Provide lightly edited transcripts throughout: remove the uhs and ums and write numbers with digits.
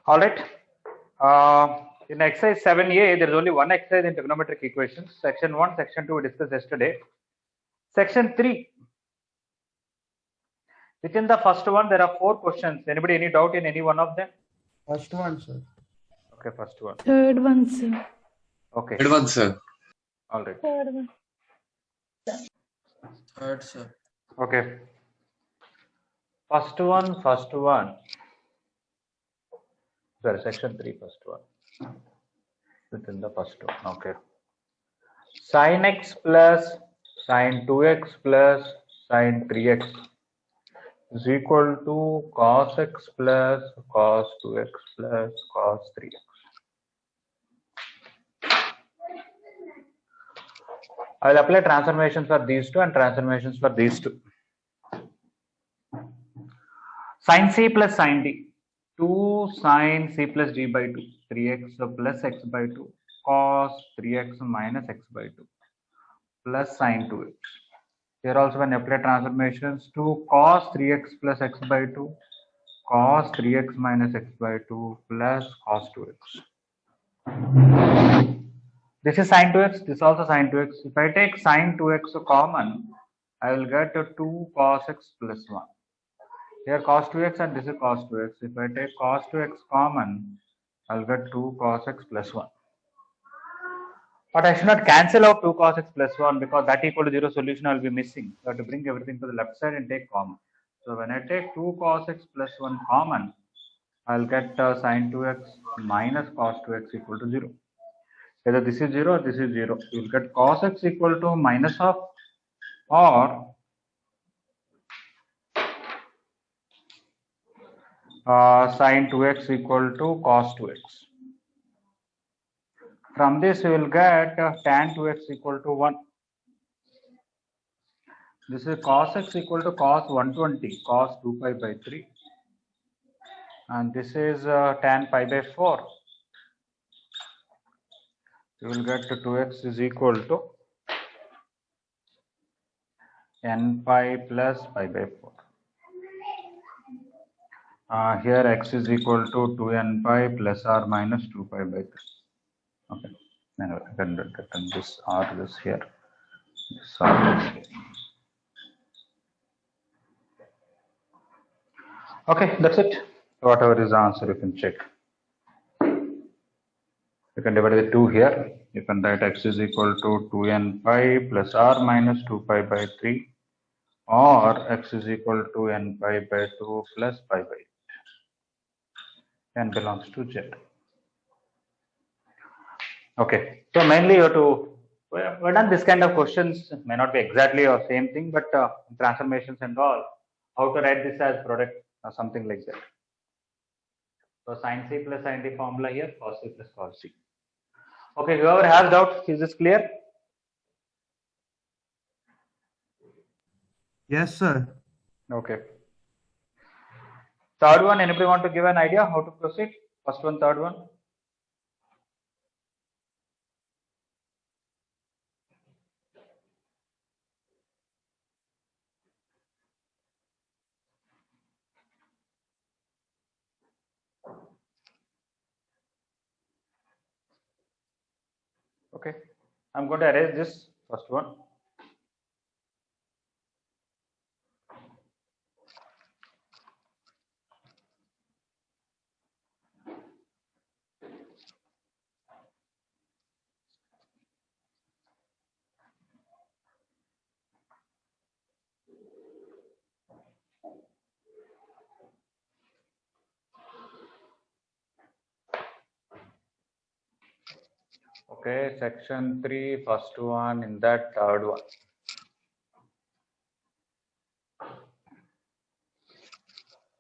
All right. In exercise 7A, there is only one exercise in trigonometric equations. Section 1, section 2 we discussed yesterday. Section 3. Within the first one, there are 4 questions. Anybody any doubt in any one of them? First one, sir. Okay, first one. Third one, sir. Okay. Third one, sir. All right. Third one. Third, sir. Okay. First one. Sorry, section 3, first one. Within the first one. Okay. Sin x plus sin 2x plus sin 3x is equal to cos x plus cos 2x plus cos 3x. I will apply transformations for these two and transformations for these two. Sin c plus sin d, 2 sin c plus d by 2, 3x plus x by 2, cos 3x minus x by 2 plus sin 2x. Here also when apply transformations to cos 3x plus x by 2, cos 3x minus x by 2 plus cos 2x. This is sin 2x, this is also sin 2x. If I take sin 2x common, I will get 2 cos x plus 1. Here cos 2x and this is cos 2x. If I take cos 2x common, I'll get 2 cos x plus 1. But I should not cancel out 2 cos x plus 1 because that equal to 0 solution I will be missing. So I have to bring everything to the left side and take common. So when I take 2 cos x plus 1 common, I'll get sin 2x minus cos 2x equal to 0. Either this is 0 or this is 0. You will get cos x equal to minus of or sin 2x equal to cos 2x. From this we will get tan 2x equal to 1. This is cos x equal to cos 120, cos 2 pi by 3. And this is tan pi by 4. You will get 2x is equal to n pi plus pi by 4. Here x is equal to 2n pi plus r minus 2 pi by 3. Okay, anyway, I can written this r this here. This r this here. Okay, that's it. Whatever is the answer, you can check. You can divide the 2 here. You can write x is equal to 2n pi plus r minus 2 pi by 3, or x is equal to n pi by 2 plus pi by 8. N belongs to Z. Okay, so mainly you have to, we've done this kind of questions, may not be exactly the same thing, but transformations and all, how to write this as product or something like that. So sin C plus sin D formula here, cos C plus cos C. Okay, whoever has doubt, is this clear? Yes, sir. Okay. Third one, anybody want to give an idea how to proceed? First one, third one. Okay, I'm going to erase this first one. Okay, section 3, first one, in that third one.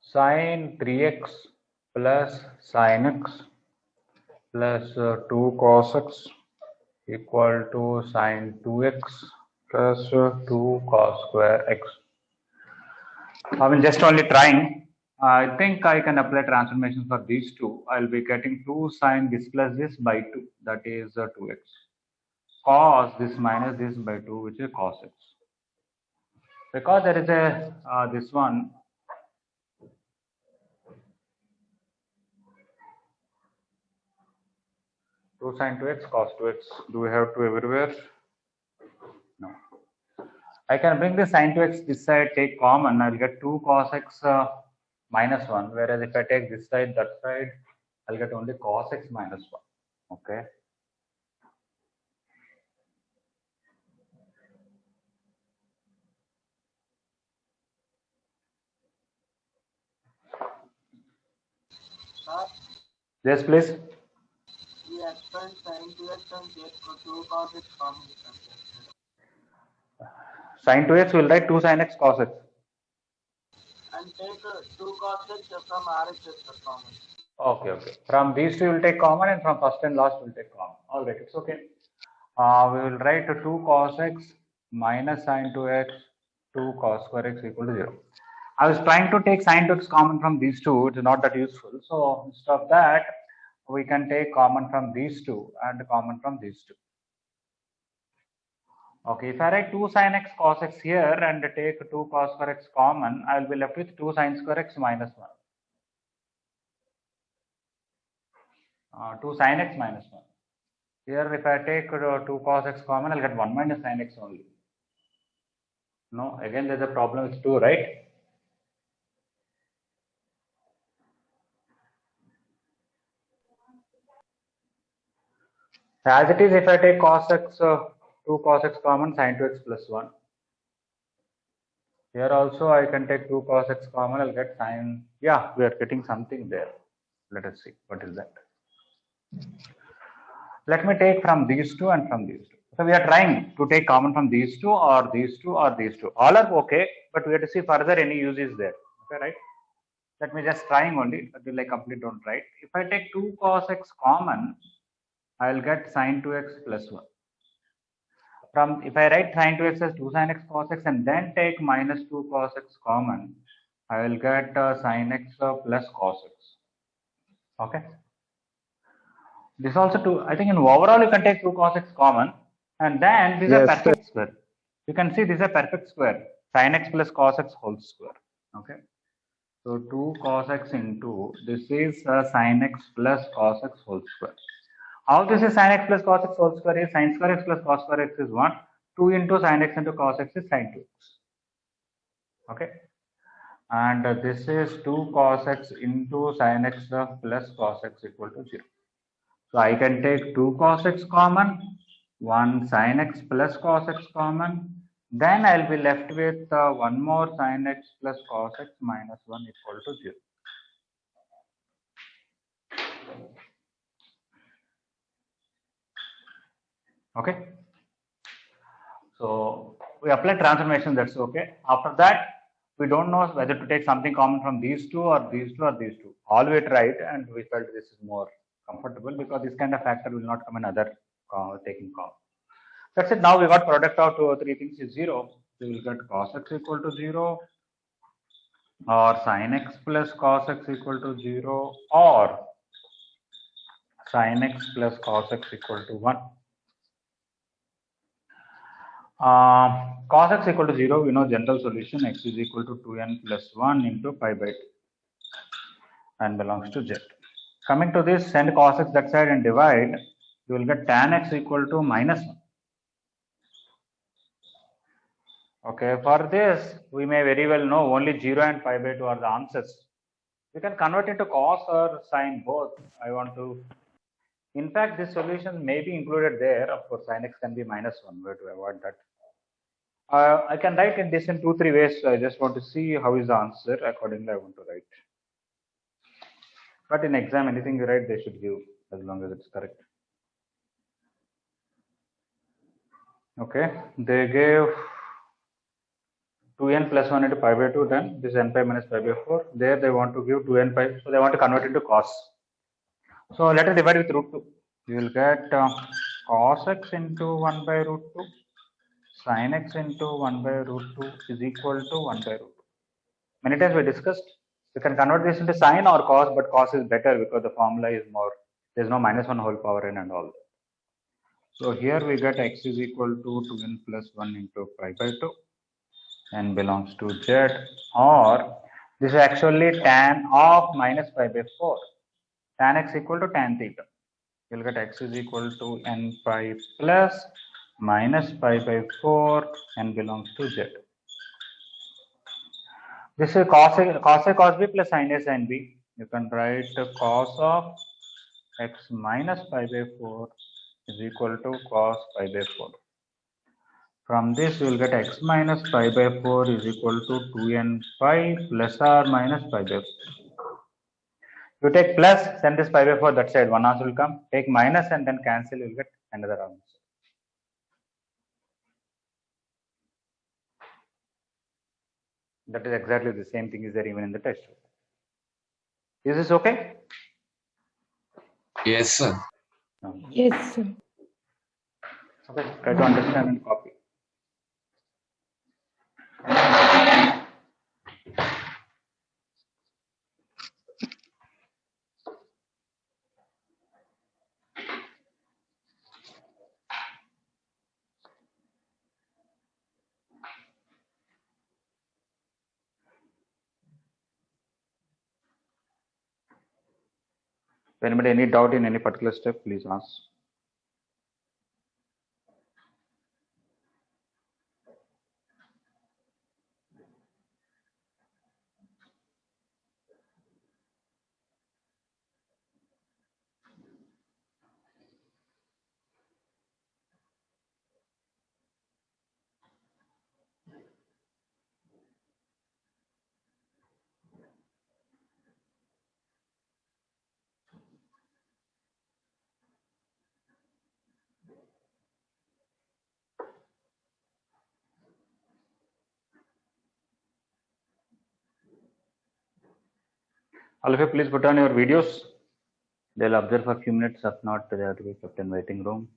Sin 3x plus sin x plus 2 cos x equal to sin 2x plus 2 cos square x. I mean, just only trying. I think I can apply transformations for these two. I'll be getting 2 sin this plus this by 2, that is 2x. Cos this minus this by 2, which is cos x. Because there is a this one, 2 sine 2x cos 2x. Do we have 2 everywhere? No. I can bring the sine 2x this side, take common. I'll get 2 cos x minus 1. Whereas if I take this side, that side, I'll get only cos x minus 1. Okay. Yes, please. We expand sin 2x and take 2 cos x common. Sin 2x will write 2 sin x cos x. And take 2 cos x from RHS common. Okay. From these two will take common, and from first and last will take common. All right, it's okay. We will write 2 cos x minus sin 2x, 2 cos square x equal to 0. I was trying to take sin 2x common from these two. It's not that useful. So instead of that, we can take common from these two and common from these two. Okay, if I write 2 sin x cos x here and take 2 cos square x common, I will be left with 2 sin square x minus 1. 2 sin x minus 1. Here, if I take 2 cos x common, I'll get 1 minus sin x only. No, again, there's a problem with 2, right? As it is, if I take cos x, 2 cos x common, sin 2x plus 1. Here also, I can take 2 cos x common, I'll get sin. Yeah, we are getting something there. Let us see, what is that? Let me take from these two and from these two. So we are trying to take common from these two or these two or these two. All are okay, but we have to see further any use is there. Okay, right? Let me just trying only until I complete don't write. If I take 2 cos x common, I will get sin 2x plus 1. From if I write sin 2x as 2 sin x cos x and then take minus 2 cos x common, I will get sin x plus cos x. Okay. This also 2. I think in overall you can take 2 cos x common, and then this is a perfect square. You can see this is a perfect square. Sin x plus cos x whole square. Okay. So 2 cos x into this is sin x plus cos x whole square. How this is sin x plus cos x whole square is sin square x plus cos square x is 1. 2 into sin x into cos x is sin 2x. Okay. And this is 2 cos x into sin x plus cos x equal to 0. So I can take 2 cos x common, 1 sin x plus cos x common. Then I'll be left with 1 more sin x plus cos x minus 1 equal to 0. Okay. So we apply transformation, that's okay. After that, we don't know whether to take something common from these two or these two or these two. All we tried and we felt this is more comfortable because this kind of factor will not come in other taking common. That's it. Now we got product of 2 or 3 things is 0. We will get cos x equal to 0 or sin x plus cos x equal to 0 or sin x plus cos x equal to 1. Cos x equal to 0, we know general solution x is equal to 2n plus 1 into pi by 2 and belongs to z. Coming to this, send cos x that side and divide, you will get tan x equal to minus 1. Okay, for this, we may very well know only 0 and pi by 2 are the answers. You can convert into cos or sine both. I want to. In fact, this solution may be included there. Of course, sin x can be minus 1. We have to avoid that. I can write in this in 2-3 ways. I just want to see how is the answer. Accordingly, I want to write. But in exam, anything you write, they should give as long as it's correct. Okay, they gave 2n plus 1 into pi by 2, then this n pi minus pi by 4. There they want to give 2n pi, so they want to convert into cos. So let us divide with root 2. You will get cos x into 1 by root 2, sin x into 1 by root 2 is equal to 1 by root 2. Many times we discussed, you can convert this into sine or cos, but cos is better because the formula is more, there is no minus 1 whole power n and all. So here we get x is equal to 2n plus 1 into pi by 2 and belongs to z, or this is actually tan of minus pi by 4. Tan x equal to tan theta. you'll get x is equal to n pi plus minus pi by 4, n belongs to z. This is cos A cos B plus sin A sin B. You can write cos of x minus pi by 4 is equal to cos pi by 4. From this, you will get x minus pi by 4 is equal to 2n pi plus or minus pi by 4. You take plus, send this pi by 4 that side, one answer will come. Take minus and then cancel, you will get another answer. That is exactly the same thing is there even in the test. Is this okay? Yes, sir. No. Yes, sir. Okay, try to understand and copy. If anybody any doubt in any particular step, please ask. All of you, please put on your videos. They'll observe for a few minutes. If not, they have to be kept in waiting room.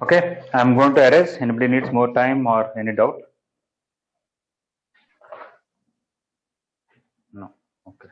Okay, I'm going to erase. Anybody needs more time or any doubt? No. Okay.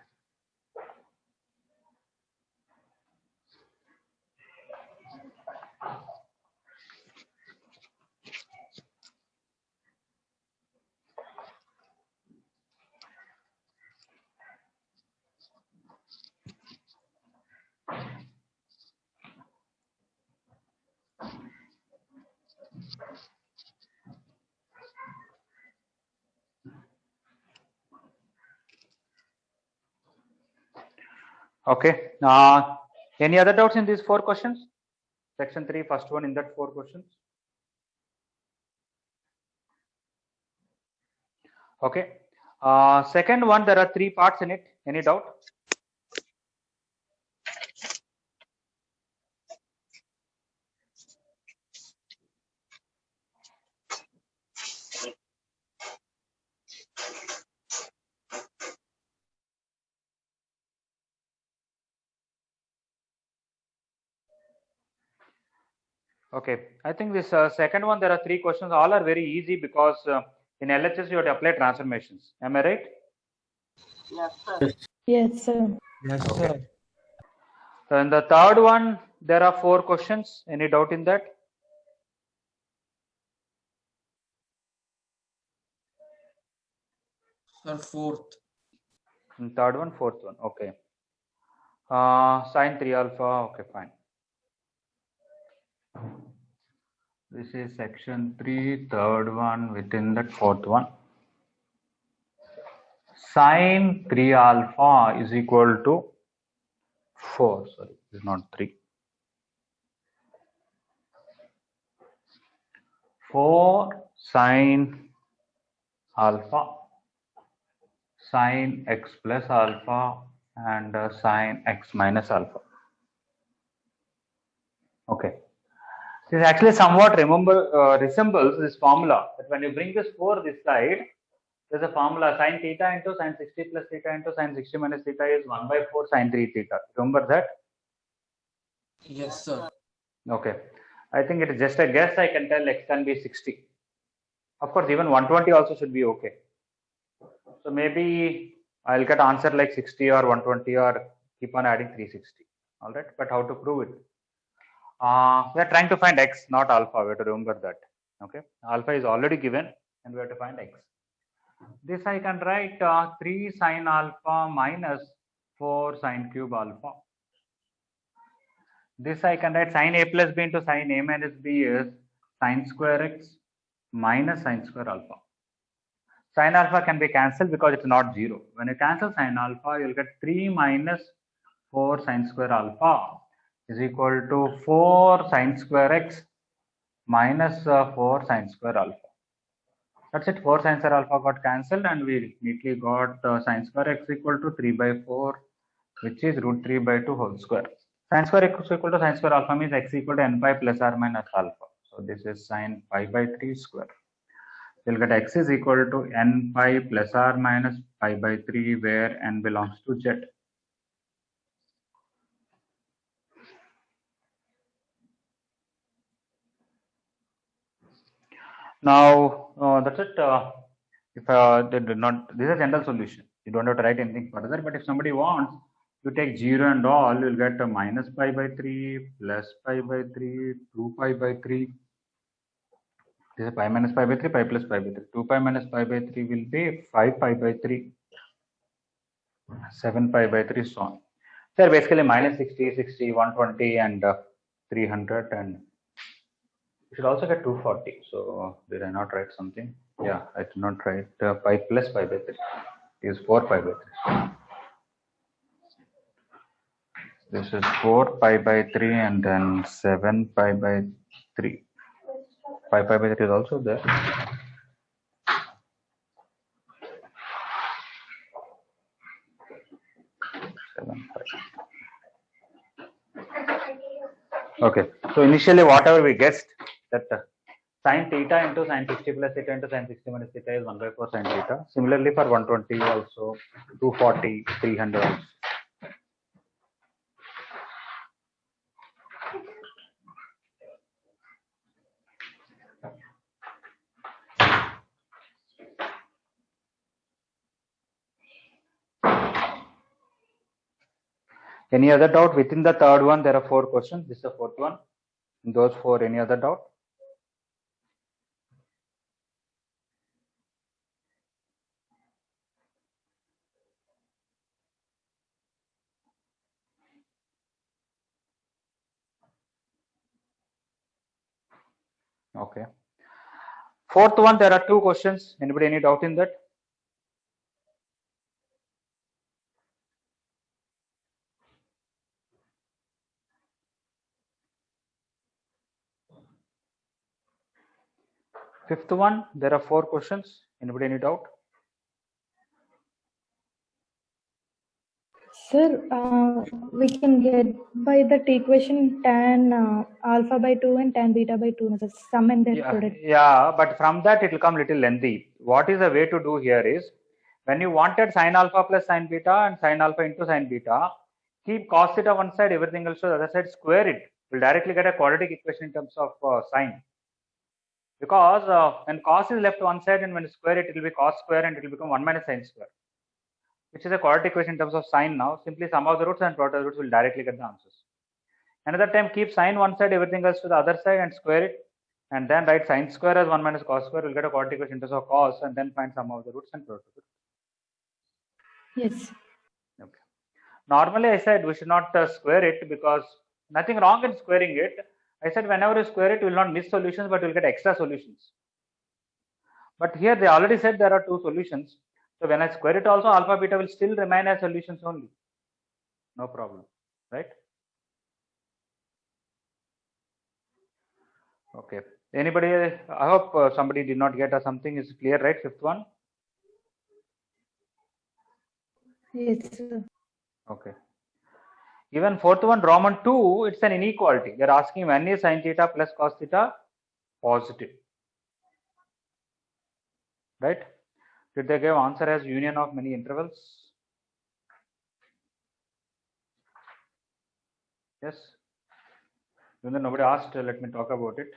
Okay. Any other doubts in these 4 questions? Section 3, first one in that 4 questions. Okay. Second one, there are 3 parts in it. Any doubt? Okay. I think this second one, there are 3 questions. All are very easy because in LHS you have to apply transformations. Am I right? Yes, sir. Yes, sir. Yes, Okay. sir. So in the third one, There are 4 questions. Any doubt in that? Sir, fourth. And third one, fourth one. Okay. Sine 3 alpha. Okay, fine. This is section 3, third one within that fourth one. Sine 3 alpha is equal to 4. Sorry, it's not 3. 4 sine alpha, sine x plus alpha, and sine x minus alpha. Okay. This actually somewhat resembles this formula that when you bring this 4 this side, there's a formula sine theta into sine 60 plus theta into sine 60 minus theta is 1 by 4 sine 3 theta. Remember that? Yes, sir. Okay. I think it is just a guess. I can tell x can be 60. Of course, even 120 also should be okay. So maybe I'll get answer like 60 or 120 or keep on adding 360. All right. But how to prove it? We are trying to find x, not alpha. We have to remember that. Okay. Alpha is already given and we have to find x. This I can write 3 sine alpha minus 4 sine cube alpha. This I can write sine a plus b into sine a minus b is sine square x minus sine square alpha. Sine alpha can be cancelled because it's not 0. When you cancel sine alpha, you'll get 3 minus 4 sine square alpha is equal to 4 sine square x minus 4 sine square alpha. That's it. 4 sine square alpha got cancelled and we neatly got sine square x equal to 3 by 4, which is root 3 by 2 whole square. Sine square x equal to sine square alpha means x equal to n pi plus or minus alpha. So this is sine pi by 3 square. We'll get x is equal to n pi plus or minus pi by 3 where n belongs to z. Now that's it. If they did not, this is a general solution. You don't have to write anything further. But if somebody wants, you take 0 and all, you'll get a minus pi by 3, plus pi by 3, 2 pi by 3. This is pi minus pi by 3, pi plus pi by 3. 2 pi minus pi by 3 will be 5 pi by 3, 7 pi by 3, so on. They're basically minus 60, 60, 120, and 300, and you should also get 240. So did I not write something? Yeah, I did not write pi plus pi by 3. It is 4 pi by 3. This is 4 pi by 3 and then 7 pi by 3. 5 pi by 3 is also there. Okay, so initially whatever we guessed that sine theta into sine 60 plus theta into sine 60 minus theta is 1 by 4 sine theta. Similarly for 120 also, 240, 300 also. Any other doubt? Within the third one, there are 4 questions. This is the fourth one. In those 4, any other doubt? Okay. Fourth one, there are 2 questions. Anybody any doubt in that? Fifth one, there are 4 questions. Anybody any doubt? Sir, we can get by that equation tan alpha by 2 and tan beta by 2, the sum and their product. Yeah, but from that it will come little lengthy. What is the way to do here is, when you wanted sine alpha plus sine beta and sine alpha into sine beta, keep cos theta one side, everything else to the other side, square it. We'll directly get a quadratic equation in terms of sine. Because when cos is left one side and when you square it, it will be cos square and it will become 1 minus sine square, which is a quadratic equation in terms of sine now. Simply sum of the roots and product of the roots will directly get the answers. Another time keep sine one side, everything else to the other side and square it, and then write sine square as 1 minus cos square. We'll get a quadratic equation in terms of cos, and then find sum of the roots and product of it. Yes. Okay. Normally I said we should not square it because nothing wrong in squaring it. I said whenever you square it, you will not miss solutions, but you will get extra solutions. But here they already said there are two solutions. So when I square it also, alpha beta will still remain as solutions only. No problem, right? Okay. Anybody? I hope somebody did not get something is clear, right? Fifth one. Yes, sir. Okay. Even fourth one, Roman 2, it's an inequality. They're asking when is sine theta plus cos theta positive, right? Did they give answer as union of many intervals? Yes. Even though nobody asked, let me talk about it.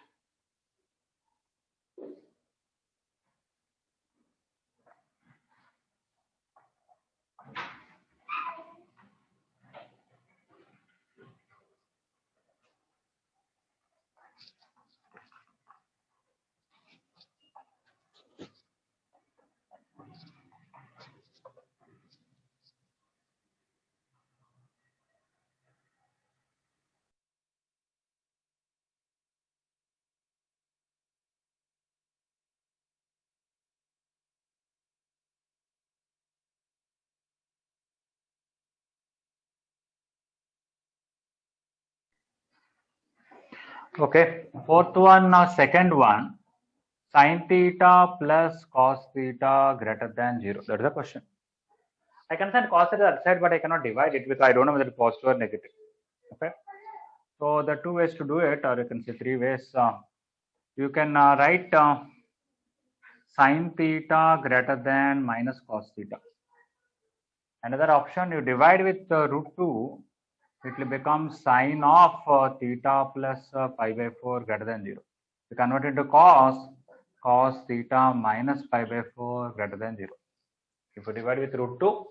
Okay, fourth one, second one, sine theta plus cos theta greater than 0. That is the question. I can send cos theta that side, but I cannot divide it because I don't know whether it's positive or negative. Okay, so the two ways to do it, or you can say three ways. You can write sine theta greater than minus cos theta. Another option, you divide with root 2. It will become sine of theta plus pi by 4 greater than 0. You convert it to cos theta minus pi by 4 greater than 0. If you divide with root 2,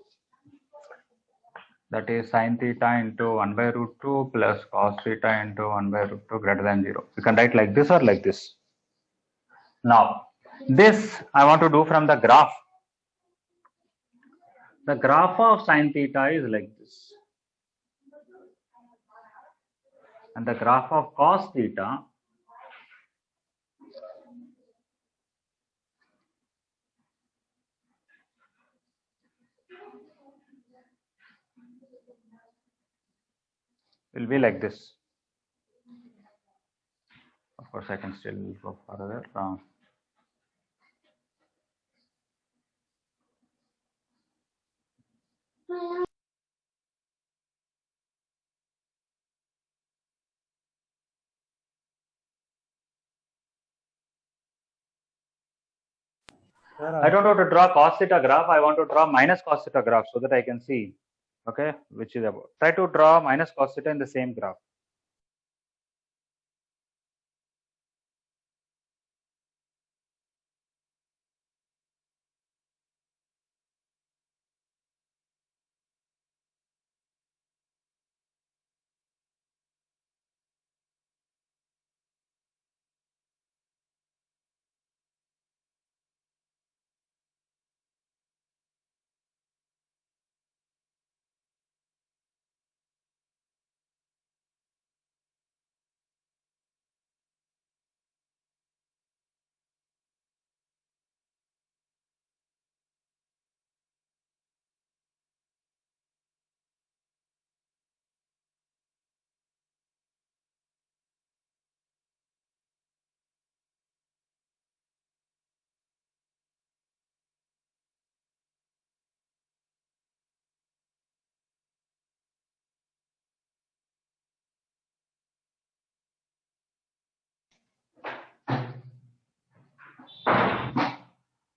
that is sine theta into 1 by root 2 plus cos theta into 1 by root 2 greater than 0. You can write like this or like this. Now, this I want to do from the graph. The graph of sine theta is like this. And the graph of cos theta will be like this. Of course, I can still go further. I don't want to draw cos theta graph. I want to draw minus cos theta graph so that I can see, okay, which is about. Try to draw minus cos theta in the same graph.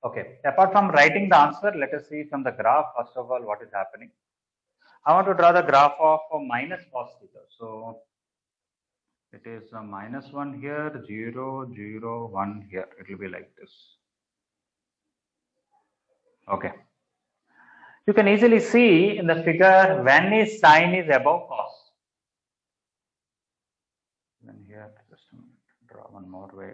Okay, apart from writing the answer, let us see from the graph, first of all, what is happening. I want to draw the graph of minus cos theta. So it is minus 1 here, 0, 0, 1 here. It will be like this. Okay. You can easily see in the figure when is sine is above cos. Draw one more way.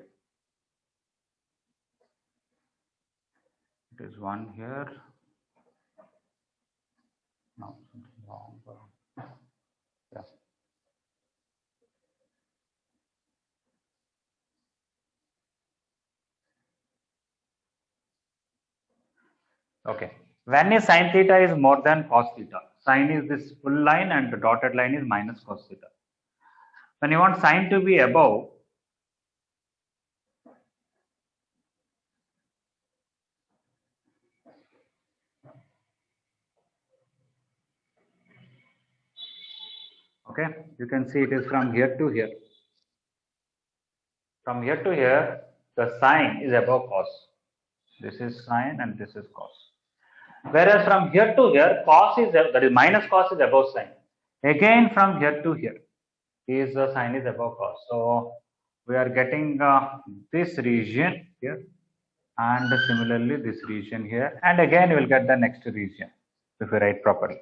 It is 1 here. No, something wrong. Yeah. Okay. When is sine theta is more than cos theta? Sine is this full line and the dotted line is minus cos theta. When you want sine to be above, okay, you can see it is from here to here. From here to here, the sine is above cos. This is sine and this is cos. Whereas from here to here, cos is, that is minus cos is above sine. Again from here to here, is the sine is above cos. So we are getting this region here, and similarly this region here, and again we will get the next region if we write properly.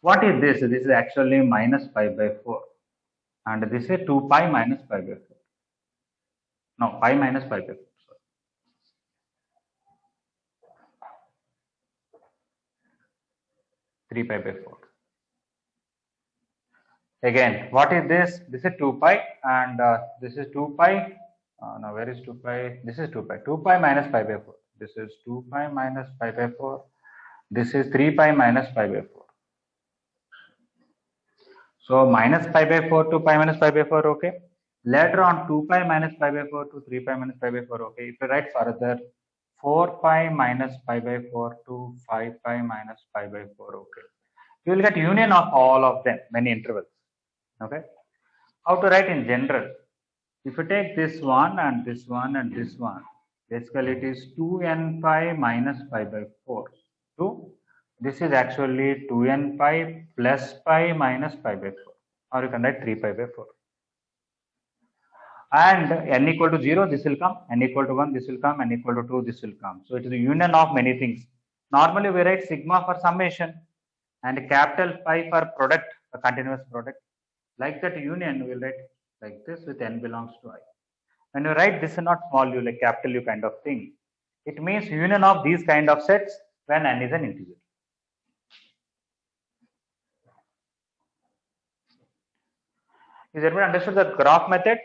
What is this? This is actually minus pi by 4, and this is 2 pi minus pi by 4. No, pi minus pi by 4. 3 pi by 4. Again, what is this? This is 2 pi, and this is 2 pi. Now, where is 2 pi? This is 2 pi. 2 pi minus pi by 4. This is 2 pi minus pi by 4. This is 3 pi minus pi by 4. So, minus pi by 4 to pi minus pi by 4, okay. Later on, 2 pi minus pi by 4 to 3 pi minus pi by 4, okay. If you write further, 4 pi minus pi by 4 to 5 pi minus pi by 4, okay. You will get union of all of them, many intervals, okay. How to write in general? If you take this one and this one and this one, basically it is 2n pi minus pi by 4 to, this is actually 2n pi plus pi minus pi by 4, or you can write 3 pi by 4. And n equal to 0, this will come, n equal to 1, this will come, n equal to 2, this will come. So it is the union of many things. Normally we write sigma for summation and capital pi for product, a continuous product. Like that union, we will write like this with n belongs to I. When you write this is not small u, like capital U kind of thing, it means union of these kind of sets when n is an integer. Is everyone understood the graph method?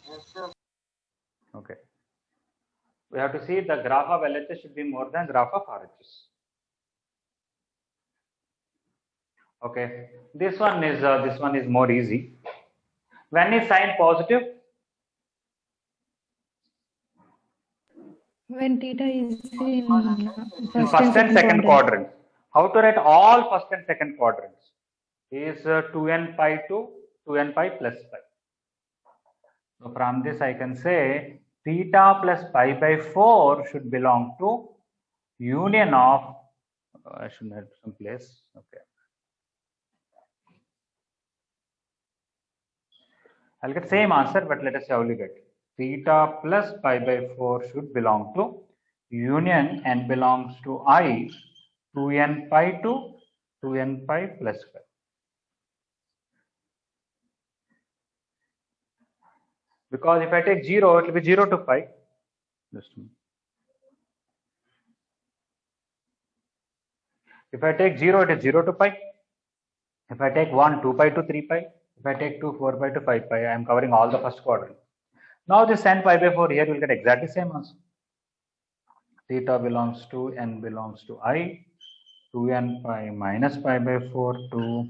Yes, sir. Okay. We have to see the graph of LHS should be more than graph of RHS. Okay. This one is more easy. When is sine positive? When theta is in In first and second quadrants. How to write all first and second quadrants? Is 2n pi to 2n pi plus pi. So from this I can say theta plus pi by 4 should belong to union of, I should have some place, okay. I'll get same answer, but let us see how we get. Theta plus pi by 4 should belong to union n belongs to I, 2n pi to 2n pi plus pi. Because if I take 0, it will be 0 to pi. Just a minute. If I take 0, it is 0 to pi. If I take 1, 2 pi to 3 pi. If I take 2, 4 pi to 5 pi, I am covering all the first quadrant. Now this n pi by 4 here will get exactly same answer. Theta belongs to n belongs to I, 2n pi minus pi by 4 to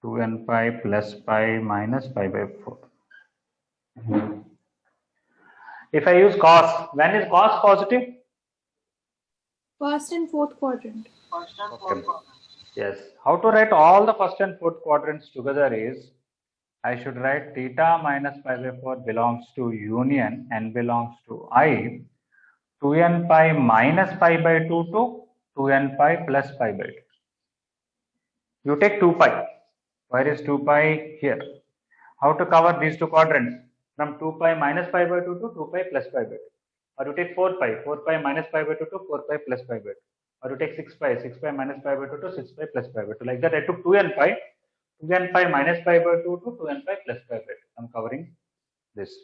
2n pi plus pi minus pi by 4. If I use cos, when is cos positive? First and fourth quadrant. First and Okay. fourth quadrant. Yes. How to write all the first and fourth quadrants together is, I should write theta minus pi by 4 belongs to union n belongs to I, 2n pi minus pi by 2 to 2n pi plus pi by 2. You take 2 pi. Where is 2 pi? Here. How to cover these two quadrants? From 2 pi minus pi by 2 to 2 pi plus pi by 2. Or you take 4 pi minus pi by 2 to 4 pi plus pi by 2. Or you take 6 pi minus pi by 2 to 6 pi plus pi by 2. Like that I took 2n pi minus pi by 2 to 2n pi plus pi by 2. I'm covering this.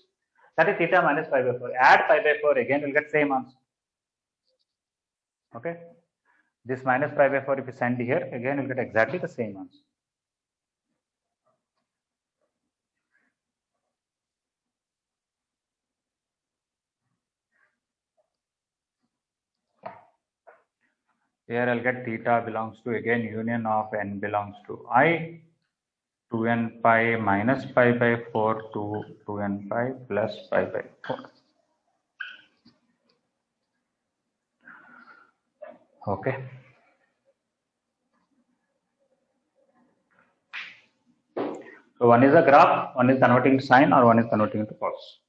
That is theta minus pi by 4. Add pi by 4 again, you'll get same answer. Okay. This minus pi by 4, if you send here, again you'll get exactly the same answer. Here I'll get theta belongs to again union of n belongs to I, 2n pi minus pi by 4 to 2n pi plus pi by 4. Okay. So one is a graph, one is converting to sine, or one is converting to cos.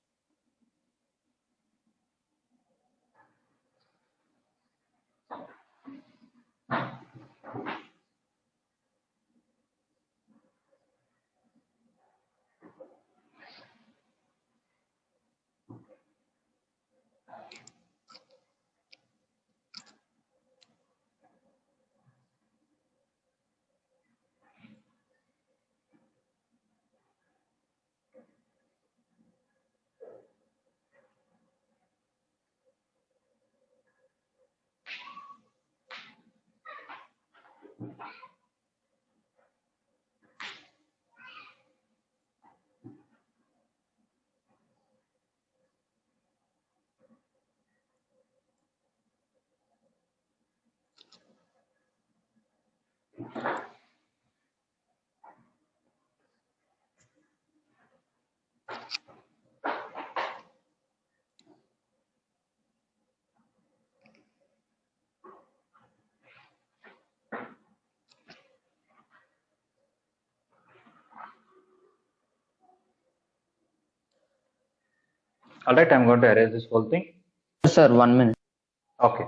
All right, I'm going to erase this whole thing. Sir, 1 minute. Okay.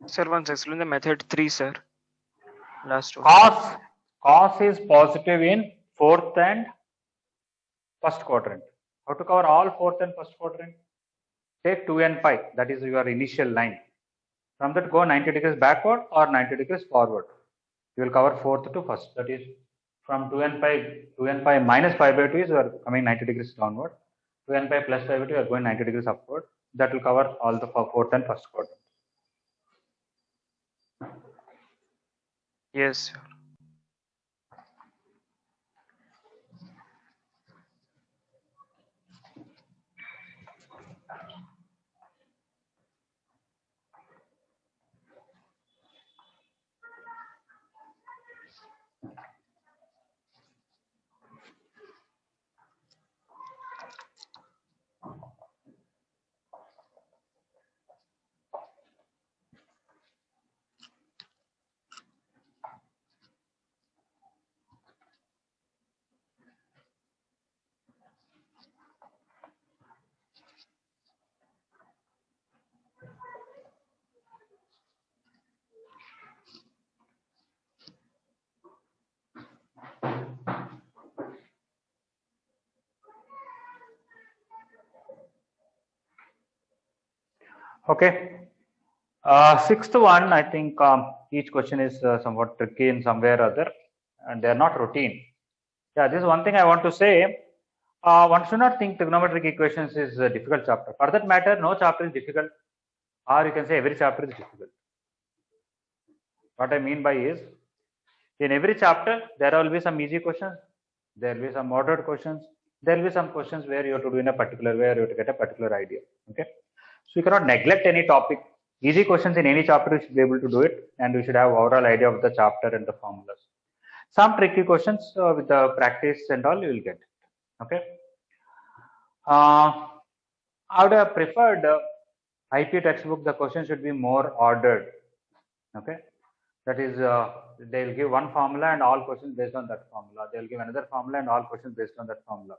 Sir, once explain the method 3, sir. Last one. Cos is positive in fourth and first quadrant. How to cover all fourth and first quadrant? Take 2n pi, that is your initial line. From that, go 90 degrees backward or 90 degrees forward. You will cover fourth to first. That is from 2n pi minus pi by 2 is you are coming 90 degrees downward. 2n pi plus pi by 2 you are going 90 degrees upward. That will cover all the fourth and first quadrant. Yes, sir. Okay. Sixth one, I think each question is somewhat tricky in some way or other, and they are not routine. Yeah, this is one thing I want to say. One should not think trigonometric equations is a difficult chapter. For that matter, no chapter is difficult, or you can say every chapter is difficult. What I mean by is, in every chapter, there will be some easy questions, there will be some moderate questions, there will be some questions where you have to do in a particular way or you have to get a particular idea. Okay. So you cannot neglect any topic. Easy questions in any chapter, you should be able to do it, and you should have overall idea of the chapter and the formulas. Some tricky questions with the practice and all you will get. Okay. I would have preferred IP textbook. The questions should be more ordered. Okay. That is, they'll give one formula and all questions based on that formula. They'll give another formula and all questions based on that formula.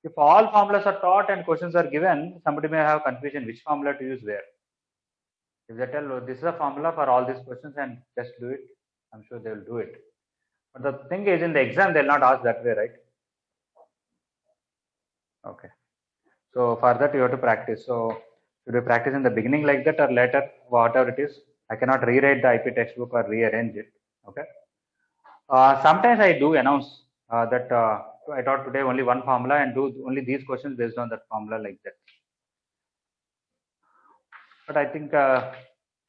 If all formulas are taught and questions are given, somebody may have confusion which formula to use where. If they tell, this is a formula for all these questions and just do it, I'm sure they will do it. But the thing is, in the exam, they'll not ask that way, right? Okay. So for that, you have to practice. So should we practice in the beginning like that or later, whatever it is? I cannot rewrite the IP textbook or rearrange it. Okay. Sometimes I do announce that I taught today only one formula and do only these questions based on that formula like that. But I think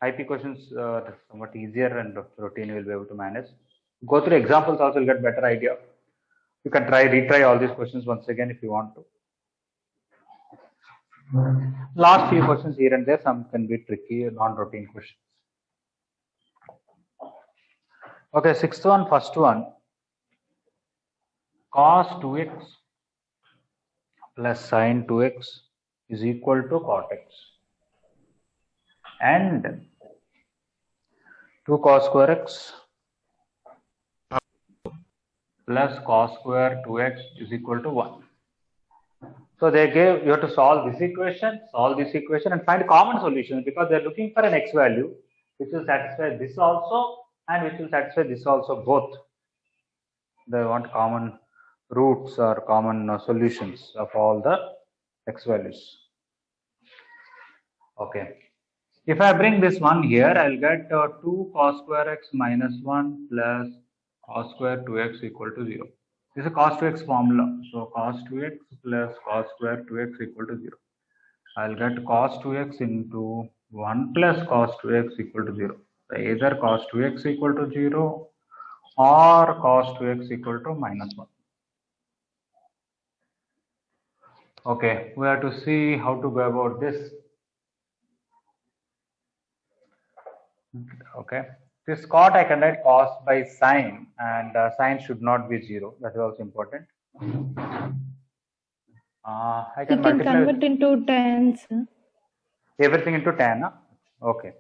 IP questions are somewhat easier and routine will be able to manage. Go through examples also, will get better idea. You can retry all these questions once again if you want to. Last few questions here and there, some can be tricky, non-routine questions. Okay, sixth one, first one. Cos 2x plus sin 2x is equal to cot x. And 2 cos square x plus cos square 2x is equal to 1. So they gave, you have to solve this equation and find common solutions because they're looking for an x value which will satisfy this also and which will satisfy this also, both. They want common roots or common solutions of all the x values. Okay. If I bring this one here, I'll get 2 cos square x minus 1 plus cos square 2x equal to 0. This is a cos 2x formula. So cos 2x plus cos square 2x equal to 0. I'll get cos 2x into 1 plus cos 2x equal to 0. So either cos 2x equal to 0 or cos 2x equal to minus 1. Okay, we have to see how to go about this. Okay, this cot I can write cos by sine, and sine should not be 0. That is also important. I can You can convert into tans. Everything into tan. Huh? Okay.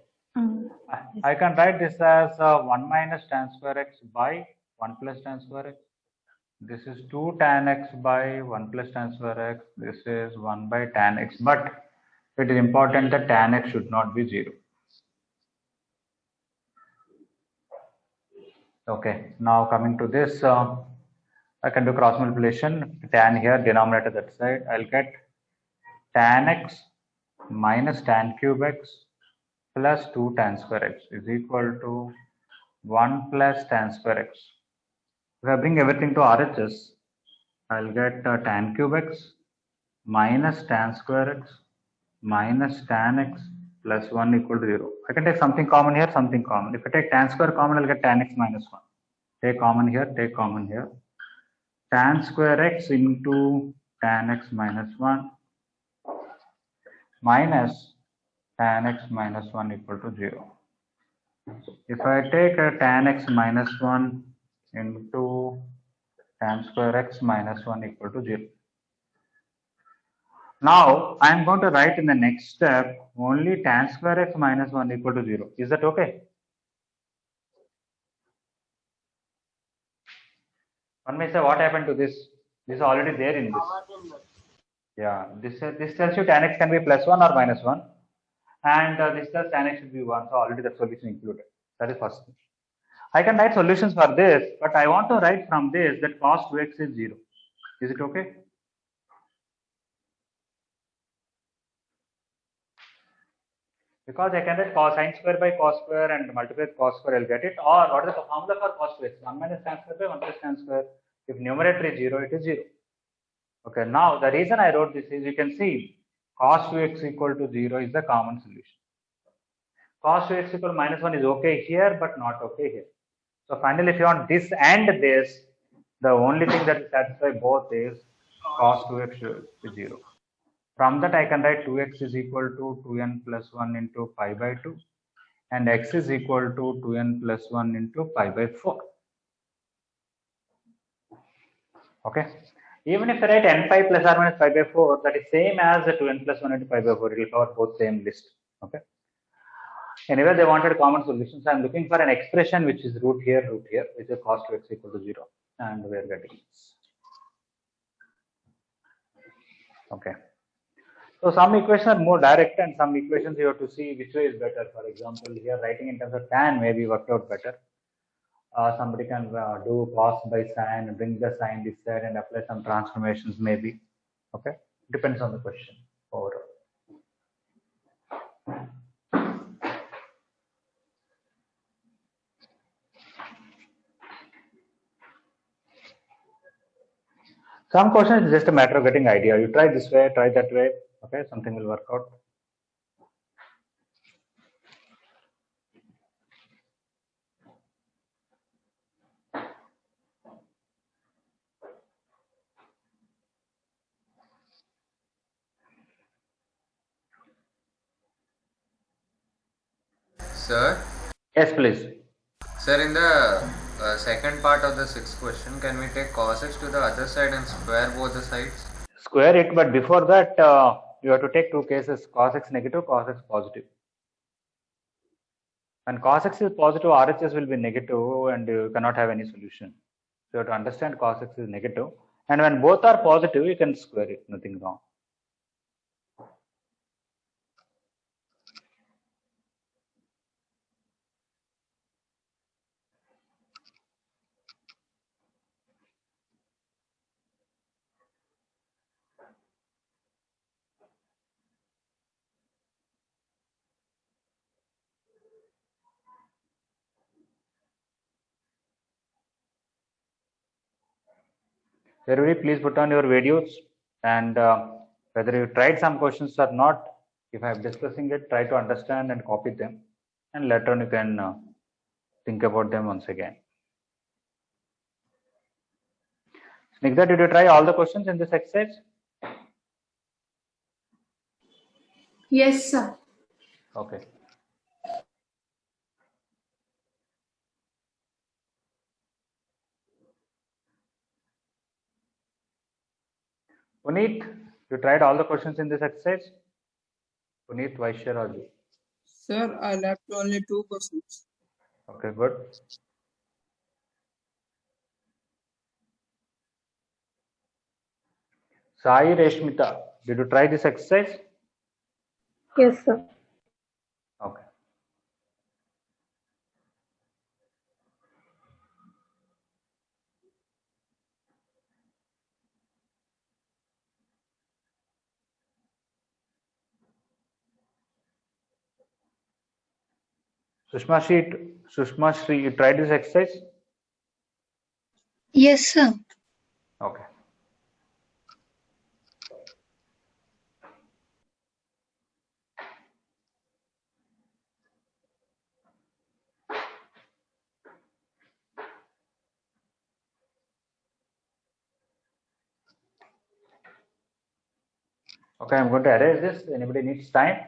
I can write this as 1 minus tan square x by 1 plus tan square x. This is 2 tan x by 1 plus tan square x. This is 1 by tan x. But it is important that tan x should not be 0. Okay, now coming to this, I can do cross multiplication, tan here, denominator that side. I'll get tan x minus tan cube x plus 2 tan square x is equal to 1 plus tan square x. If I bring everything to RHS, I'll get tan cube x minus tan square x minus tan x plus 1 equal to 0. I can take something common here, something common. If I take tan square common, I'll get tan x minus 1. Take common here, take common here. Tan square x into tan x minus 1 minus tan x minus 1 equal to 0. If I take a tan x minus 1 into tan square x minus 1 equal to 0. Now I am going to write in the next step only tan square x minus 1 equal to 0. Is that okay? One may say, what happened to this? This is already there in this. Yeah, this tells you tan x can be plus 1 or minus 1. And this tells tan x should be 1. So already the solution included. That is first thing. I can write solutions for this, but I want to write from this that cos 2x is 0. Is it okay? Because I can write cos sine square by cos square and multiply with cos square, I'll get it. Or what is the formula for cos 2x? 1 minus tan square by 1 plus tan square. If numerator is 0, it is 0. Okay, now the reason I wrote this is you can see cos 2x equal to 0 is the common solution. Cos 2x equal to minus 1 is okay here, but not okay here. So finally, if you want this and this, the only thing that will satisfy both is cos 2x is 0. From that, I can write 2x is equal to 2n plus 1 into pi by 2 and x is equal to 2n plus 1 into pi by 4. Okay. Even if I write n pi plus or minus pi by 4, that is same as the 2n plus 1 into pi by 4. It will cover both same list. Okay. Anyway, they wanted common solution. So I'm looking for an expression which is root here, which is cos 2x equal to 0. And we are getting this. Okay. So some equations are more direct and some equations you have to see which way is better. For example, here writing in terms of tan maybe worked out better. Somebody can do cos by sin, bring the sin this side and apply some transformations maybe. Okay. Depends on the question overall. Some questions is just a matter of getting idea. You try this way, try that way. Okay, something will work out. Sir, Yes, please. sir, in the second part of the sixth question, can we take cos x to the other side and square both the sides? Square it, but before that, you have to take two cases: cos x negative, cos x positive. When cos x is positive, RHS will be negative, and you cannot have any solution. So you have to understand cos x is negative, and when both are positive, you can square it. Nothing wrong. Everybody, please put on your videos, and whether you tried some questions or not, if I am discussing it, try to understand and copy them, and later on you can think about them once again. Snigdha, did you try all the questions in this exercise? Yes, sir. Okay. Puneet, you tried all the questions in this exercise? Puneet, Vaishya, Raju. Sir, I left only 2 questions. Okay, good. Sai Reshmita, did you try this exercise? Yes, sir. Okay. Sushma Shri, you tried this exercise? Yes, sir. Okay. Okay, I'm going to erase this. Anybody needs time?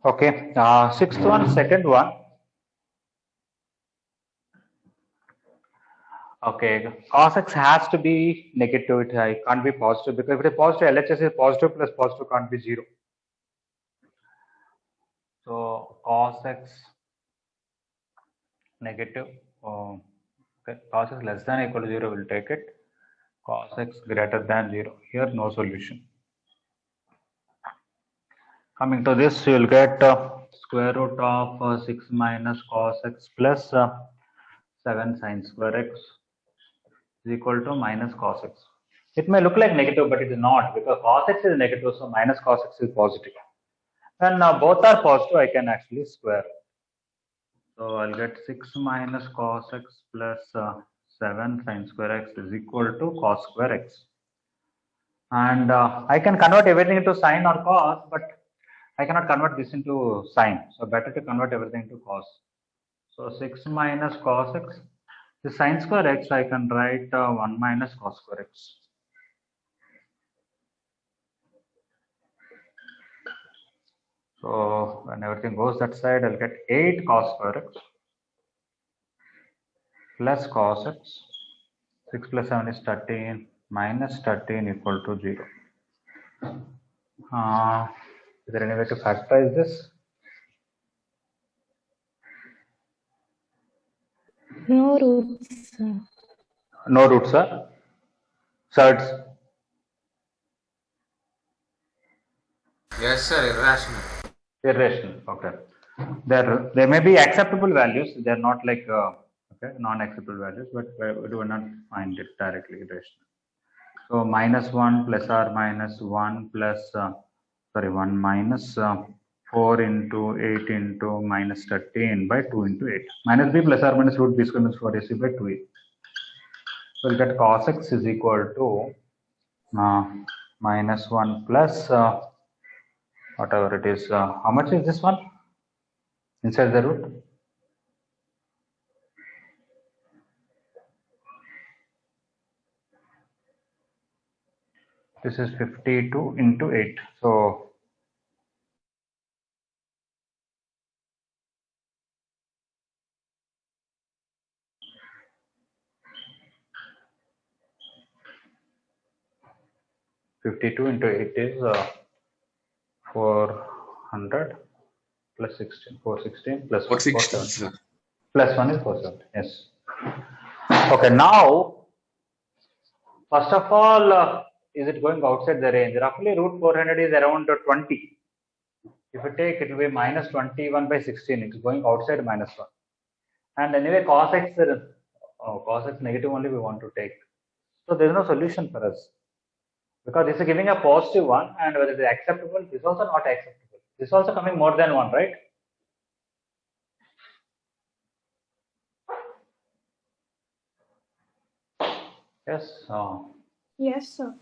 Okay, sixth one, second one. Okay, cos x has to be negative. It can't be positive, because if it is positive, LHS is positive plus positive can't be 0. So cos x negative. Okay, cos x less than or equal to 0, we'll take it. Cos x greater than 0. Here, no solution. Coming to this, you will get square root of 6 minus cos x plus 7 sin square x is equal to minus cos x. It may look like negative, but it is not, because cos x is negative, so minus cos x is positive. When both are positive, I can actually square. So I'll get 6 minus cos x plus 7 sin square x is equal to cos square x. And I can convert everything into sine or cos, but I cannot convert this into sine. So better to convert everything into cos. So 6 minus cos x. The sine square x I can write 1 minus cos square x. So when everything goes that side, I'll get 8 cos square x plus cos x. 6 plus 7 is 13 minus 13 equal to 0. Is there any way to factorize this? No roots. No roots, sir. Surds. Yes, sir, irrational. Irrational. Okay. There may be acceptable values. They are not like okay, non-acceptable values, but we do not find it directly irrational. So minus 1 plus or minus 1 plus 1 minus 4 into 8 into minus 13 by 2 into 8. Minus b plus or minus root b square minus 4ac by 2a. So we'll get cos x is equal to minus 1 plus whatever it is. How much is this one inside the root? This is 52 into 8. So 52 into 8 is 400 plus 16, 416 plus 416, 470. sir. Plus 1 is 470. Yes. Okay, now, first of all, is it going outside the range? Roughly root 400 is around 20. If you take, it will be minus 21 by 16. It's going outside minus 1. And anyway, cos x negative only we want to take. So there is no solution for us. Because this is giving a positive one, and whether it is acceptable, this is also not acceptable. This is also coming more than 1, right? Yes. Yes, sir.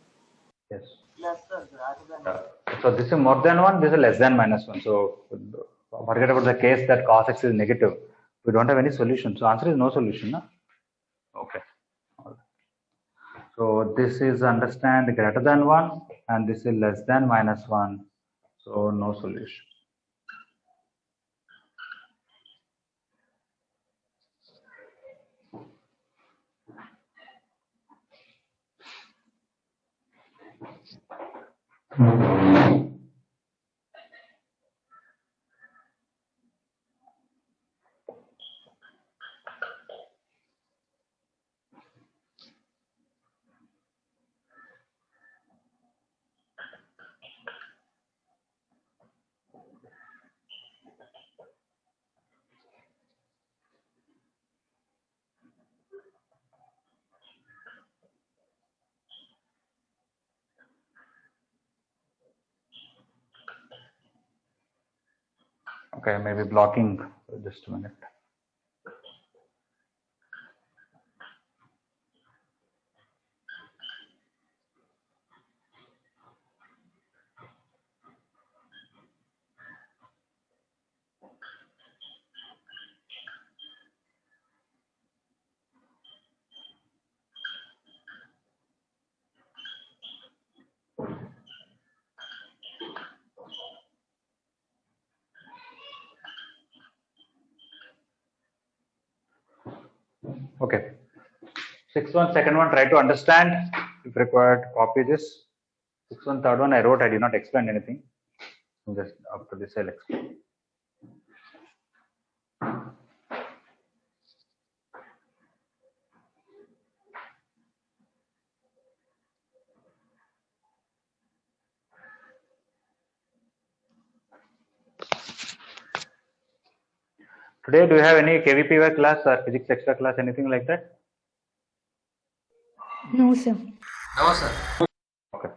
Yes. Lesser, greater than. So this is more than 1, this is less than minus 1. So forget about the case that cos x is negative. We don't have any solution. So answer is no solution. No? Okay. All right. So this is understand greater than 1 and this is less than minus 1. So no solution. Okay, maybe blocking just a minute. Okay. 6-1, second one, try to understand. If required, copy this. 6-1, third one, I wrote, I did not explain anything. Just after this, I'll explain. Today, do you have any KVPY class or physics extra class, anything like that? No, sir. No, sir. Okay.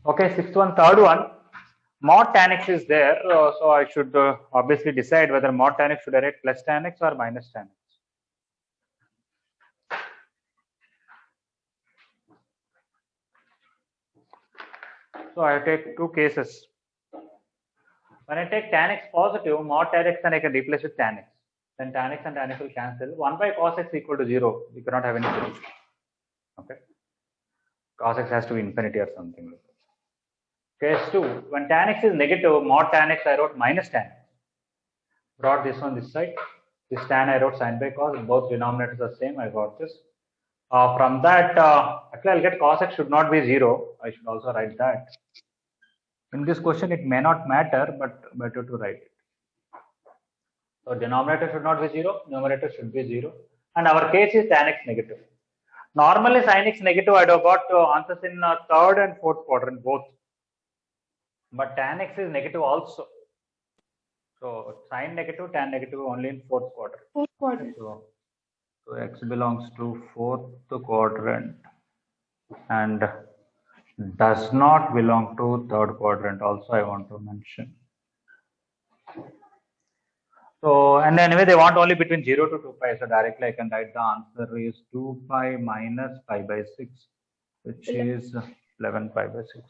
Okay, sixth one, third one. Mod tan x is there, so I should obviously decide whether mod tan x should I write plus tan x or minus tan x. So I take two cases. When I take tan x positive, mod tan x, then I can replace with tan x. Then tan x and tan x will cancel. 1 by cos x equal to 0. We cannot have any solution. Okay. Cos x has to be infinity or something. Case 2. When tan x is negative, mod tan x I wrote minus tan x. Brought this one this side. This tan I wrote sin by cos. Both denominators are same. I got this. From that, actually I'll get cos x should not be 0. I should also write that. In this question, it may not matter, but better to write it. So denominator should not be 0, numerator should be 0. And our case is tan x negative. Normally sin x negative, I'd have got answers in third and fourth quadrant both. But tan x is negative also. So sin negative, tan negative only in fourth quadrant. Fourth quadrant. So x belongs to fourth quadrant and does not belong to third quadrant also I want to mention. So, and anyway, they want only between 0 to 2 pi. So directly I can write the answer is 2 pi minus pi by 6, which is 11 pi by 6.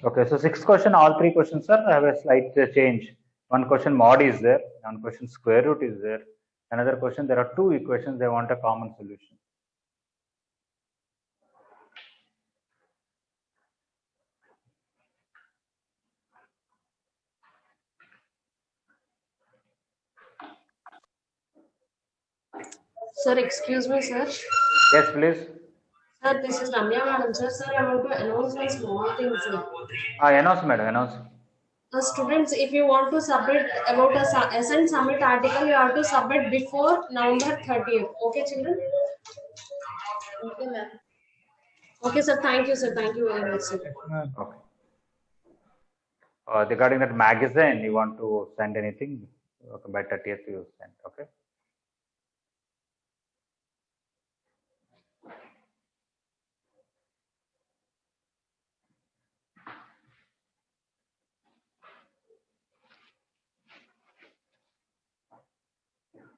Okay, so sixth question, all three questions are have a slight change. One question mod is there, one question square root is there, another question there are two equations, they want a common solution. Sir, excuse me, sir. Yes, please. Sir, this is Ramya madam. Sir, I want to announce one small thing, sir. Announce, madam, announce. Students, if you want to submit about a SN summit article, you have to submit before November 30th. Okay, children? Okay, ma'am. Okay, sir. Thank you, sir. Thank you very much, sir. Okay. Regarding that magazine, you want to send anything? Okay, by 30th you send. Okay.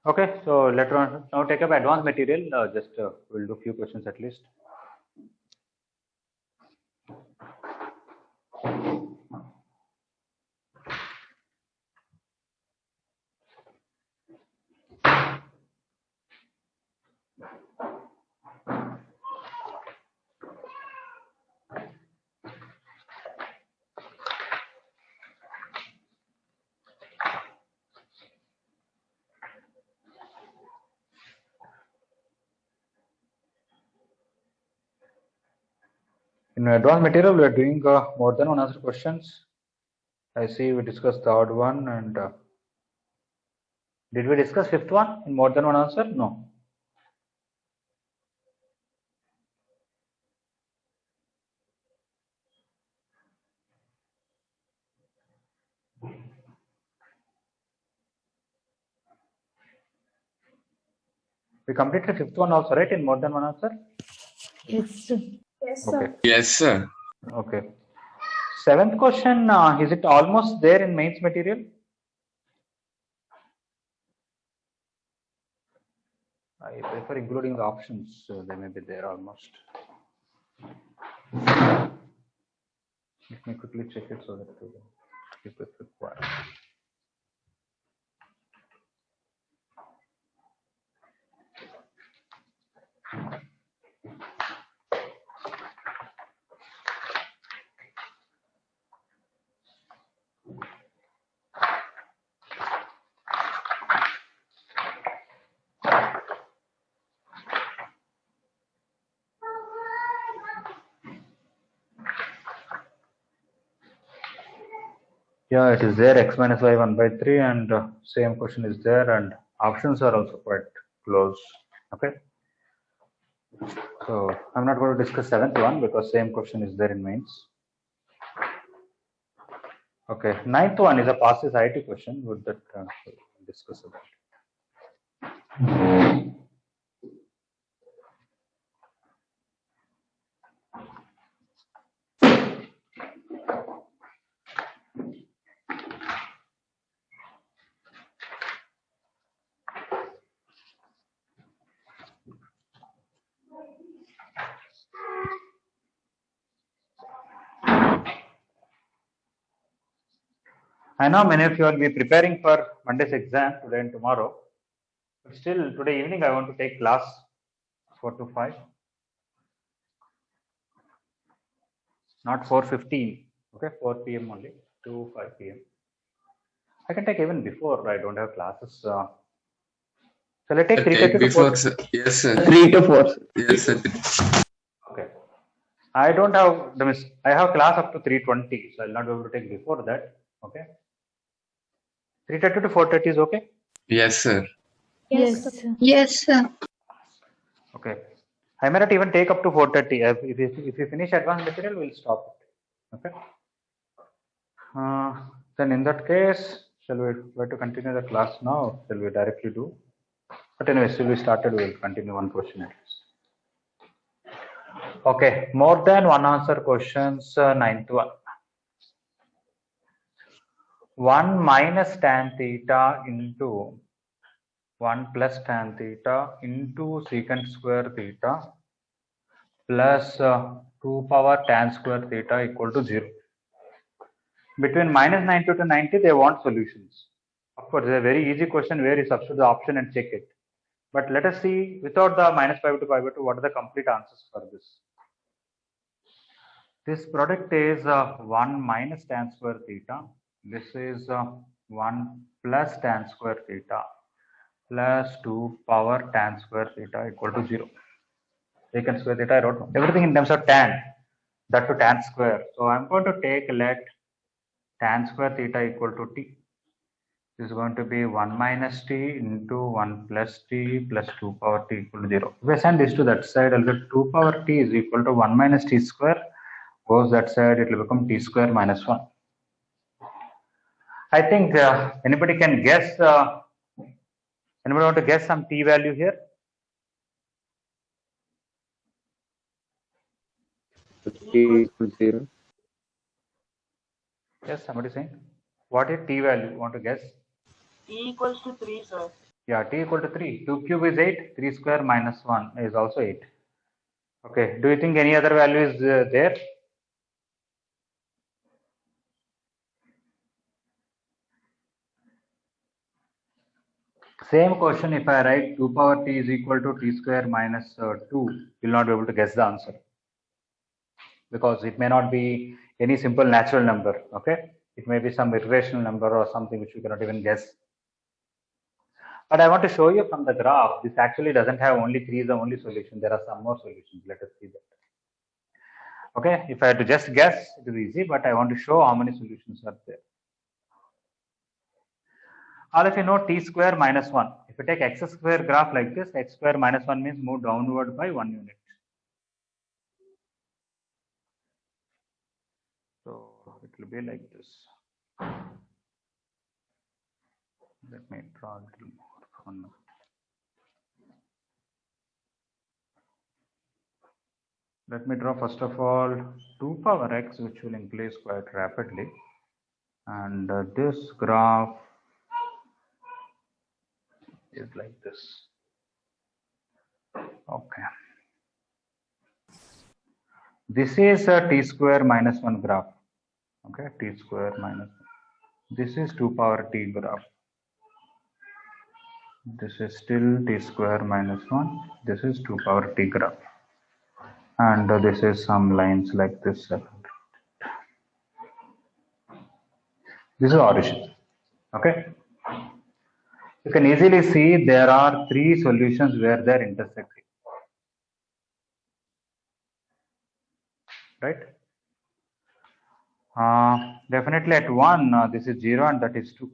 Okay, so later on, now take up advanced material. We'll do few questions at least. In advanced material, we are doing more than one answer questions. I see we discussed third one and did we discuss fifth one in more than one answer? No. We completed fifth one also, right? In more than one answer? Yes. Yes, sir. Okay. Yes, sir. Okay. Seventh question, is it almost there in mains material? I prefer including the options, so they may be there almost. Let me quickly check it so that we can keep it required. Yeah, it is there, x minus y 1 by 3, and same question is there, and options are also quite close. Okay. So I'm not going to discuss seventh one because same question is there in mains. Okay, ninth one is a past IT question. Would that discuss about? I know many of you will be preparing for Monday's exam today and tomorrow. But still, today evening I want to take class 4 to 5. Not 4:15. Okay, 4 p.m. only to 5 p.m. I can take even before. I don't have classes. Shall I take 3:30 to before, 4? sir. Yes, sir. 3 to 4. Yes, sir. Okay. I don't have I have class up to 3:20, so I'll not be able to take before that. Okay. 3:30 to 4:30 is okay. Yes, sir. Yes. Yes, sir. Okay. I may not even take up to 4:30. If you finish advanced material, we'll stop it. Okay. Then in that case, shall we try to continue the class now? Shall we directly do? But anyway, still we started, we will continue one question at least. Okay, more than one answer questions, ninth one. 1 minus tan theta into 1 plus tan theta into secant square theta plus 2 power tan square theta equal to 0. Between minus 90 to 90, they want solutions. Of course, it's a very easy question where you substitute the option and check it. But let us see, without the minus pi by 2 pi by 2, what are the complete answers for this? This product is 1 minus tan square theta. This is 1 plus tan square theta plus 2 power tan square theta equal to 0. Secant square theta, I don't know. Everything in terms of tan, that to tan square. So I'm going to take, let tan square theta equal to t. This is going to be 1 minus t into 1 plus t plus 2 power t equal to 0. If I send this to that side, I'll get 2 power t is equal to 1 minus t square. Goes that side, it will become t square minus 1. I think anybody can guess, anybody want to guess some t value here? T equals 0. Yes, somebody saying. What is t value? Want to guess? T equals to 3, sir. Yeah, t equal to 3. 2 cube is 8. 3 square minus 1 is also 8. Okay. Do you think any other value is there? Same question, if I write 2 power t is equal to t square minus 2, you'll not be able to guess the answer. Because it may not be any simple natural number. Okay. It may be some irrational number or something which you cannot even guess. But I want to show you from the graph, this actually doesn't have only 3 is the only solution. There are some more solutions. Let us see that. Okay, if I had to just guess, it is easy, but I want to show how many solutions are there. All of you know t square minus 1. If you take x square graph like this, x square minus 1 means move downward by 1 unit. So it will be like this. Let me draw a little more fun. Let me draw first of all 2 power x, which will increase quite rapidly. And this graph is like this. Okay. This is a t square minus 1 graph. Okay, t square minus 1. This is 2 power t graph. This is still t square minus 1. This is 2 power t graph. And this is some lines like this. This is origin. Okay. You can easily see there are 3 solutions where they're intersecting. Right? Definitely at 1, this is 0 and that is 2.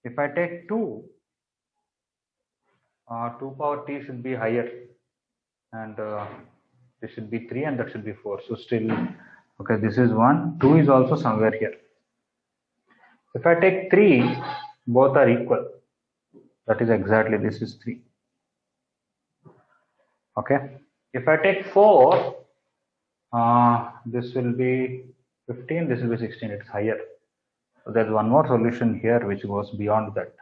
If I take 2, 2 power t should be higher. And this should be 3 and that should be 4. So still, okay, this is 1. 2 is also somewhere here. If I take 3, both are equal. That is exactly, this is 3. Okay. If I take 4, this will be 15, this will be 16, it's higher. So there's one more solution here which goes beyond that.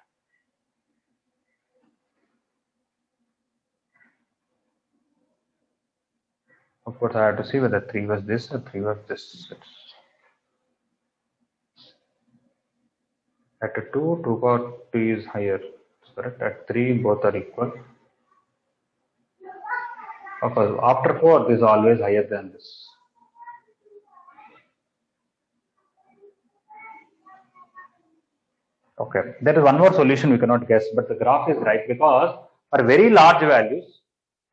Of course, I have to see whether 3 was this or 3 was this. At 2, 2 power t is higher. Correct. At 3, both are equal. Of course, after 4, this is always higher than this. Okay, there is one more solution we cannot guess, but the graph is right because for very large values,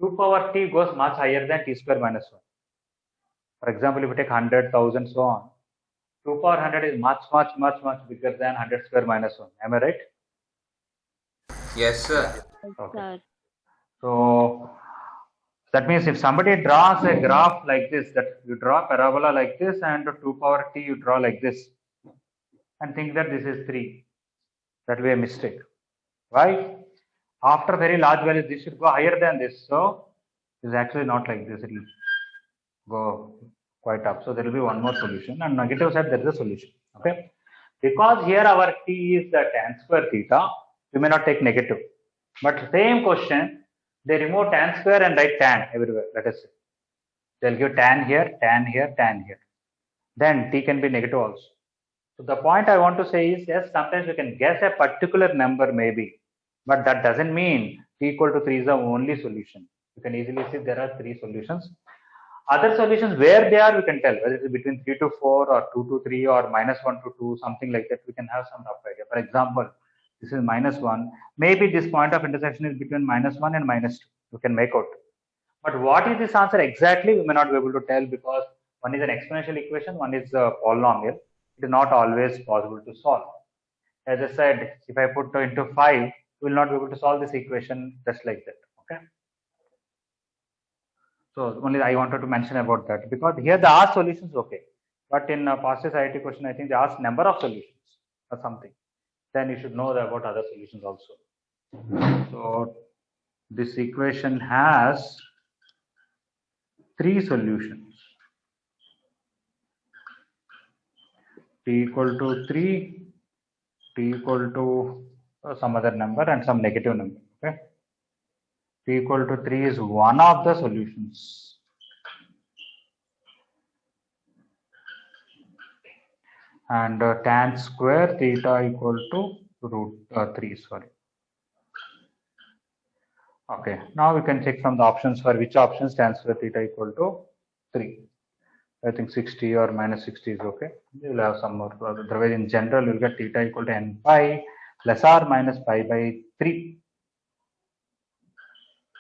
2 power t goes much higher than t square minus 1. For example, if you take 100, 1000, so on, 2 power 100 is much bigger than 100 square minus 1. Am I right? Yes, sir. Okay. So that means if somebody draws a graph like this, that you draw a parabola like this and 2 power t you draw like this and think that this is 3, that will be a mistake. Why? After very large values, this should go higher than this. So it's actually not like this. It will go quite up. So there will be one more solution. And negative side, there is a solution. Okay. Because here our t is the tan square theta, we may not take negative. But same question, they remove tan square and write tan everywhere. Let us say. They'll give tan here, tan here, tan here. Then t can be negative also. So the point I want to say is, yes, sometimes we can guess a particular number maybe, but that doesn't mean t equal to 3 is the only solution. You can easily see there are 3 solutions. Other solutions, where they are, we can tell whether it is between 3 to 4 or 2 to 3 or -1 to 2, something like that. We can have some rough idea. For example, this is -1. Maybe this point of intersection is between -1 and -2. We can make out. But what is this answer exactly? We may not be able to tell because one is an exponential equation, one is a polynomial. It is not always possible to solve. As I said, if I put into 5, we will not be able to solve this equation just like that. Okay. So only I wanted to mention about that because here the asked solutions okay, but in a past society question, I think they asked number of solutions or something. Then you should know about other solutions also. So this equation has 3 solutions. T equal to 3, t equal to some other number and some negative number. Okay. T equal to 3 is one of the solutions. And tan square theta equal to √3, sorry. Okay, now we can check from the options for which options tan square theta equal to 3. I think 60 or -60 is okay. You will have some more. Otherwise, in general, you will get theta equal to n pi plus or minus pi by 3.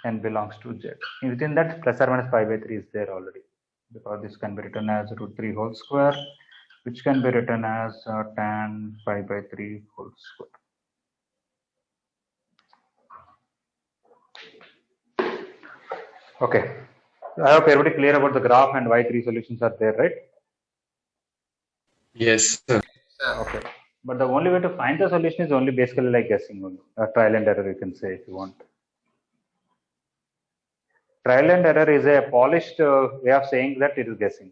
N belongs to Z. Within that, plus or minus pi by 3 is there already. Because this can be written as √3 whole square, which can be written as tan pi by 3 whole square. Okay. I hope everybody clear about the graph and why 3 solutions are there, right? Yes, sir. Okay. But the only way to find the solution is only basically like guessing only. Trial and error, you can say if you want. Trial and error is a polished way of saying that it is guessing.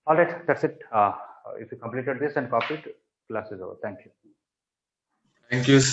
All right, that's it. If you completed this and copied, class is over. Thank you. Thank you, sir.